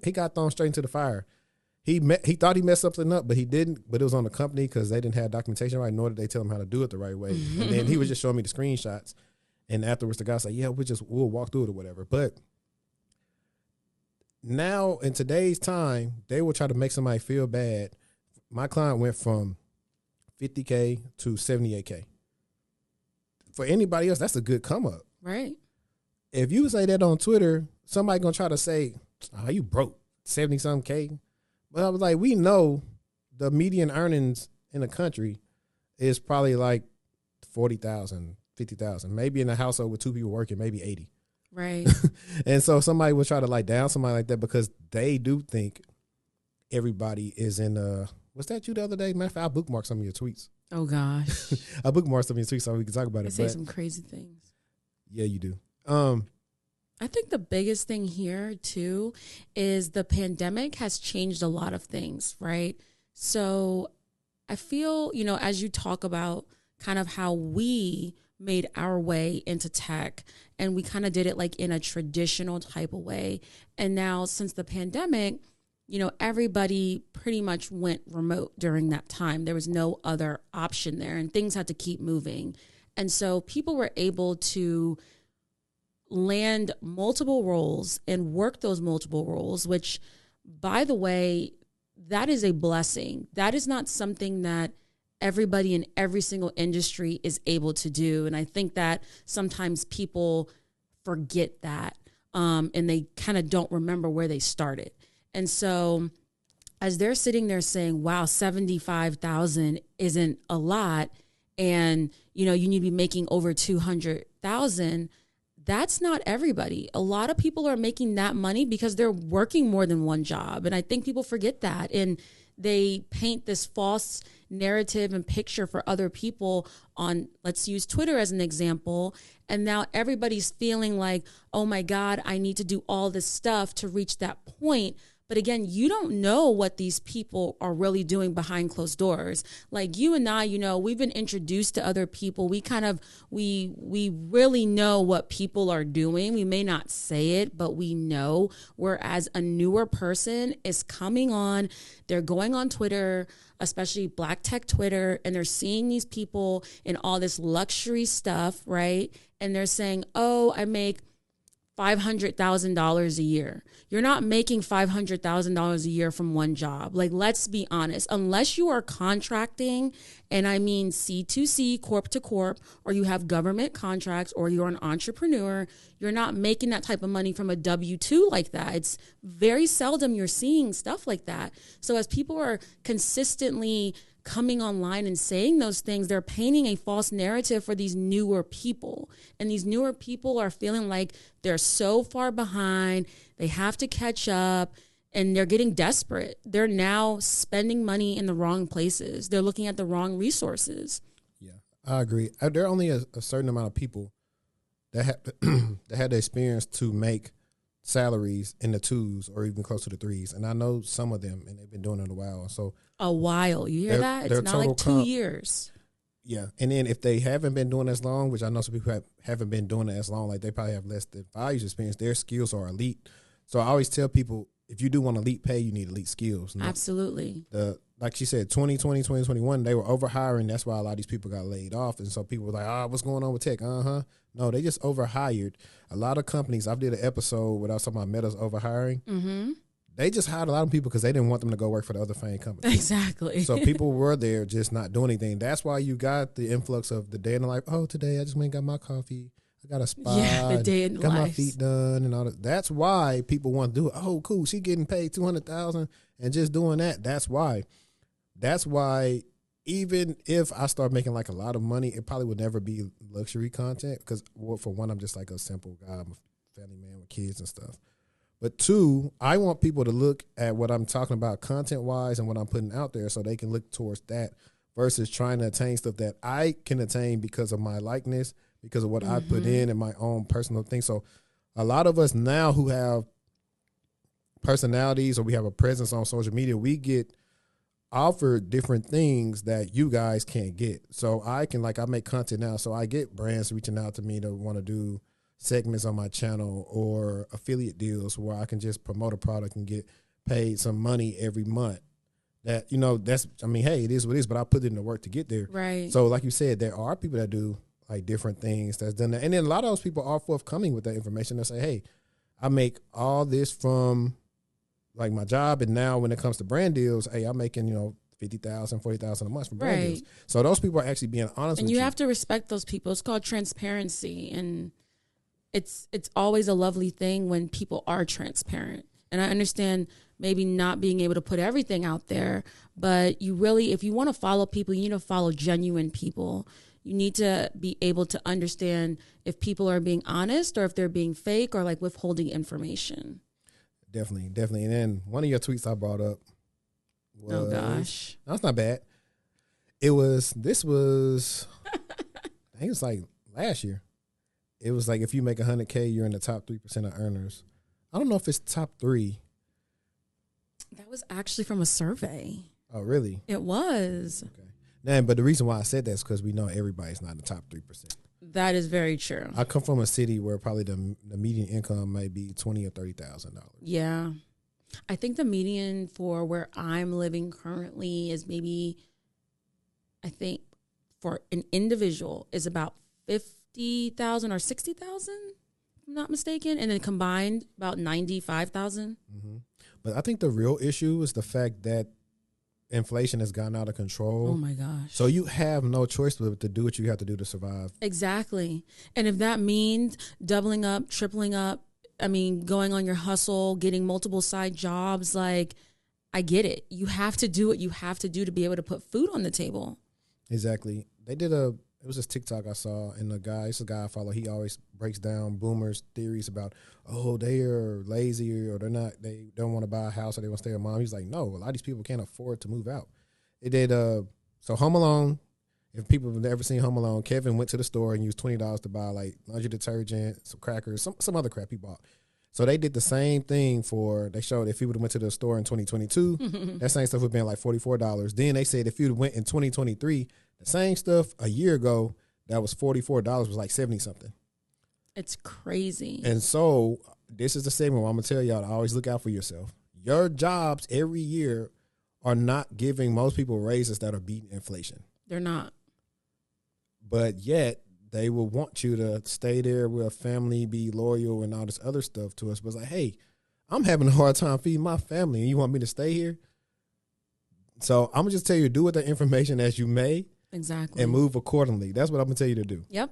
he got thrown straight into the fire. He thought he messed something up, but he didn't. But it was on the company because they didn't have documentation right, nor did they tell him how to do it the right way. And then he was just showing me the screenshots. And afterwards, the guy said, "Yeah, we'll walk through it or whatever." But now in today's time, they will try to make somebody feel bad. My client went from $50K to $78K. For anybody else, that's a good come up, right? If you say that on Twitter, somebody gonna try to say, "Oh, you broke 70-something K." But I was like, we know the median earnings in the country is probably like 40,000, 50,000. Maybe in a household with two people working, maybe 80. Right. And so somebody will try to like down somebody like that because they do think everybody is in what's that you the other day? Matter of fact, I bookmarked some of your tweets. Oh gosh. I bookmarked some of your tweets so we can talk about it. I say some crazy things. Yeah, you do. I think the biggest thing here too is the pandemic has changed a lot of things, right? So I feel, as you talk about kind of how we made our way into tech and we kind of did it like in a traditional type of way. And now since the pandemic, everybody pretty much went remote during that time. There was no other option there and things had to keep moving. And so people were able to land multiple roles and work those multiple roles, which, by the way, that is a blessing. That is not something that everybody in every single industry is able to do. And I think that sometimes people forget that and they kind of don't remember where they started. And so as they're sitting there saying, wow, 75,000 isn't a lot, and, you need to be making over 200,000, that's not everybody. A lot of people are making that money because they're working more than one job. And I think people forget that. And they paint this false narrative and picture for other people on, let's use Twitter as an example. And now everybody's feeling like, oh my God, I need to do all this stuff to reach that point. But again, you don't know what these people are really doing behind closed doors. Like you and I, we've been introduced to other people. We really know what people are doing. We may not say it, but we know. Whereas a newer person is coming on, they're going on Twitter, especially Black tech Twitter, and they're seeing these people in all this luxury stuff, right? And they're saying, oh, I make $500,000 a year. You're not making $500,000 a year from one job. Like, let's be honest, unless you are contracting, and I mean C2C, corp to corp, or you have government contracts, or you're an entrepreneur, you're not making that type of money from a W-2 like that. It's very seldom you're seeing stuff like that. So as people are consistently coming online and saying those things, they're painting a false narrative for these newer people. And these newer people are feeling like they're so far behind, they have to catch up, and they're getting desperate. They're now spending money in the wrong places. They're looking at the wrong resources. Yeah, I agree. There are only a certain amount of people that that had the experience to make salaries in the 2s or even close to the 3s. And I know some of them, and they've been doing it a while. So a while. You hear that? It's not like 2 years. Yeah. And then if they haven't been doing it as long, which I know some people haven't been doing it as long, like they probably have less than 5 years experience, their skills are elite. So I always tell people, if you do want elite pay, you need elite skills. Absolutely. Like she said, 2020, 2021, they were overhiring. That's why a lot of these people got laid off. And so people were like, what's going on with tech? No, they just overhired. A lot of companies, I did an episode where I was talking about Meta's overhiring. Mm-hmm. They just hired a lot of people because they didn't want them to go work for the other FANG companies. Exactly. So people were there just not doing anything. That's why you got the influx of the day in the life. Oh, today I just went and got my coffee. I got a spa. Yeah, the day in got life. my feet done and all that. That's why people want to do it. Oh, cool. She getting paid $200,000 and just doing that. That's why. That's why even if I start making like a lot of money, it probably would never be luxury content because, well, for one, I'm just like a simple guy. I'm a family man with kids and stuff. But two, I want people to look at what I'm talking about content-wise and what I'm putting out there so they can look towards that versus trying to attain stuff that I can attain because of my likeness, because of what I put in and my own personal thing. So a lot of us now who have personalities or we have a presence on social media, we get offered different things that you guys can't get. So I can, like, I make content now, so I get brands reaching out to me to want to do segments on my channel or affiliate deals where I can just promote a product and get paid some money every month. That, that's, hey, it is what it is, but I put it in the work to get there. Right. So like you said, there are people that do like different things that's done that. And then a lot of those people are forthcoming with that information. They'll say, hey, I make all this from like my job. And now when it comes to brand deals, hey, I'm making, $50,000, $40,000 a month from brand deals. So those people are actually being honest with you. And you have to respect those people. It's called transparency. And it's always a lovely thing when people are transparent. And I understand maybe not being able to put everything out there, but you really, if you want to follow people, you need to follow genuine people. You need to be able to understand if people are being honest or if they're being fake or like withholding information. Definitely. And then one of your tweets I brought up was, oh gosh, that's not bad. This was I think it was like last year. It was like, if you make 100K, you're in the top 3% of earners. I don't know if it's top 3. That was actually from a survey. Oh, really? It was. Okay. Now, but the reason why I said that is because we know everybody's not in the top 3%. That is very true. I come from a city where probably the median income might be $20,000 or $30,000. Yeah. I think the median for where I'm living currently is maybe, I think for an individual is about 50,000 or 60,000, if I'm not mistaken. And then combined about 95,000. Mm-hmm. But I think the real issue is the fact that inflation has gotten out of control. Oh my gosh. So you have no choice but to do what you have to do to survive. Exactly. And if that means doubling up, tripling up, going on your hustle, getting multiple side jobs, like, I get it. You have to do what you have to do to be able to put food on the table. Exactly. It was this TikTok I saw, and it's a guy I follow. He always breaks down boomers' theories about, they are lazy or they don't want to buy a house or they want to stay with mom. He's like, no, a lot of these people can't afford to move out. It did. So Home Alone, if people have never seen Home Alone, Kevin went to the store and used $20 to buy like laundry detergent, some crackers, some other crap he bought. So they did the same thing they showed if you would have went to the store in 2022, that same stuff would have been like $44. Then they said if you went in 2023, the same stuff a year ago that was $44 was like 70 something. It's crazy. And so this is the segment where I'm going to tell y'all to always look out for yourself. Your jobs every year are not giving most people raises that are beating inflation. They're not. But yet they will want you to stay there with a family, be loyal and all this other stuff to us. But it's like, hey, I'm having a hard time feeding my family and you want me to stay here? So I'm going to just tell you, do with the information as you may. Exactly. And move accordingly. That's what I'm going to tell you to do. Yep.